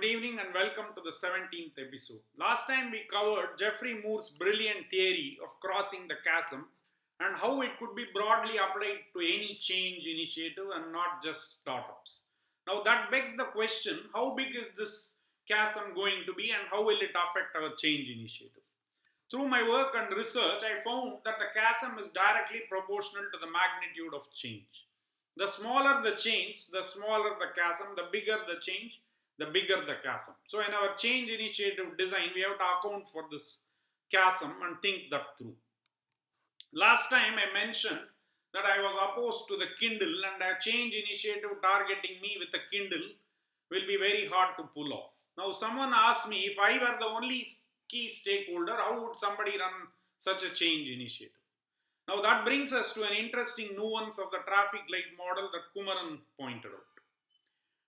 Good evening and welcome to the 17th episode. Last time we covered Geoffrey Moore's brilliant theory of crossing the chasm and how it could be broadly applied to any change initiative and not just startups. Now that begs the question, how big is this chasm going to be and how will it affect our change initiative? Through my work and research, I found that the chasm is directly proportional to the magnitude of change. The smaller the change, the smaller the chasm, the bigger the change, the bigger the chasm. So in our change initiative design, we have to account for this chasm and think that through. Last time I mentioned that I was opposed to the Kindle and a change initiative targeting me with a Kindle will be very hard to pull off. Now someone asked me if I were the only key stakeholder, how would somebody run such a change initiative? Now that brings us to an interesting nuance of the traffic light model that Kumaran pointed out.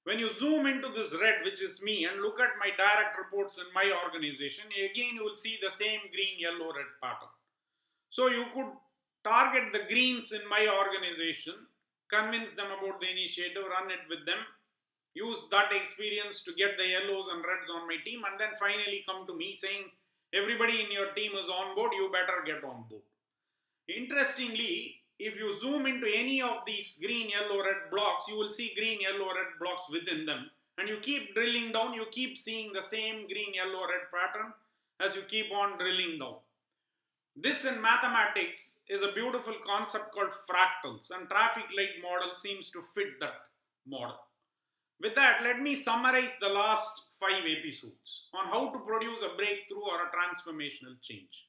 When you zoom into this red, which is me, and look at my direct reports in my organization, again you will see the same green, yellow, red pattern. So you could target the greens in my organization, convince them about the initiative, run it with them, use that experience to get the yellows and reds on my team, and then finally come to me saying, everybody in your team is on board, you better get on board. Interestingly, if you zoom into any of these green, yellow, red blocks, you will see green, yellow, red blocks within them. And you keep drilling down, you keep seeing the same green, yellow, red pattern as you keep on drilling down. This in mathematics is a beautiful concept called fractals, and traffic light model seems to fit that model. With that, let me summarize the last 5 episodes on how to produce a breakthrough or a transformational change.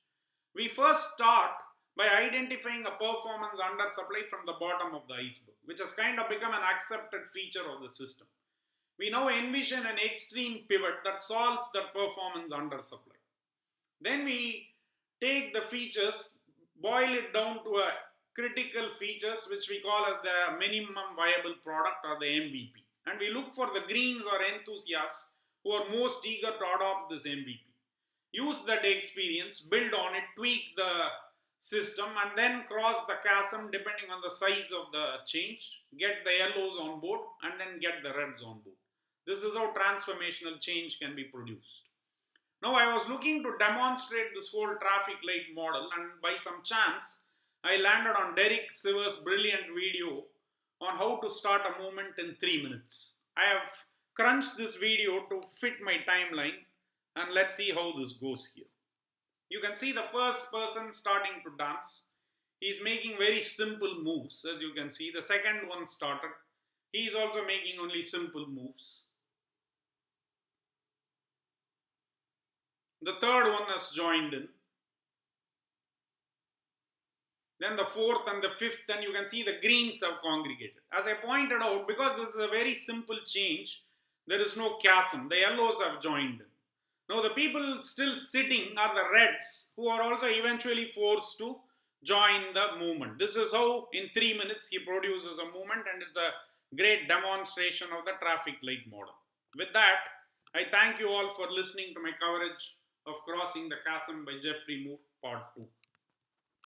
We first start by identifying a performance undersupply from the bottom of the iceberg, which has kind of become an accepted feature of the system. We now envision an extreme pivot that solves that performance undersupply. Then we take the features, boil it down to a critical features, which we call as the minimum viable product or the MVP. And we look for the greens or enthusiasts who are most eager to adopt this MVP. Use that experience, build on it, tweak the system, and then cross the chasm depending on the size of the change, get the yellows on board, and then get the reds on board. This is how transformational change can be produced. Now I was looking to demonstrate this whole traffic light model, and by some chance I landed on Derek Sivers' brilliant video on how to start a movement in 3 minutes. I have crunched this video to fit my timeline, and let's see how this goes here. You can see the first person starting to dance. He's making very simple moves, as you can see. The second one started. He's also making only simple moves. The third one has joined in. Then the fourth and the fifth, and you can see the greens have congregated. As I pointed out, because this is a very simple change, there is no chasm. The yellows have joined in. Now the people still sitting are the reds, who are also eventually forced to join the movement. This is how in 3 minutes he produces a movement, and it's a great demonstration of the traffic light model. With that, I thank you all for listening to my coverage of Crossing the Chasm by Geoffrey Moore, Part 2.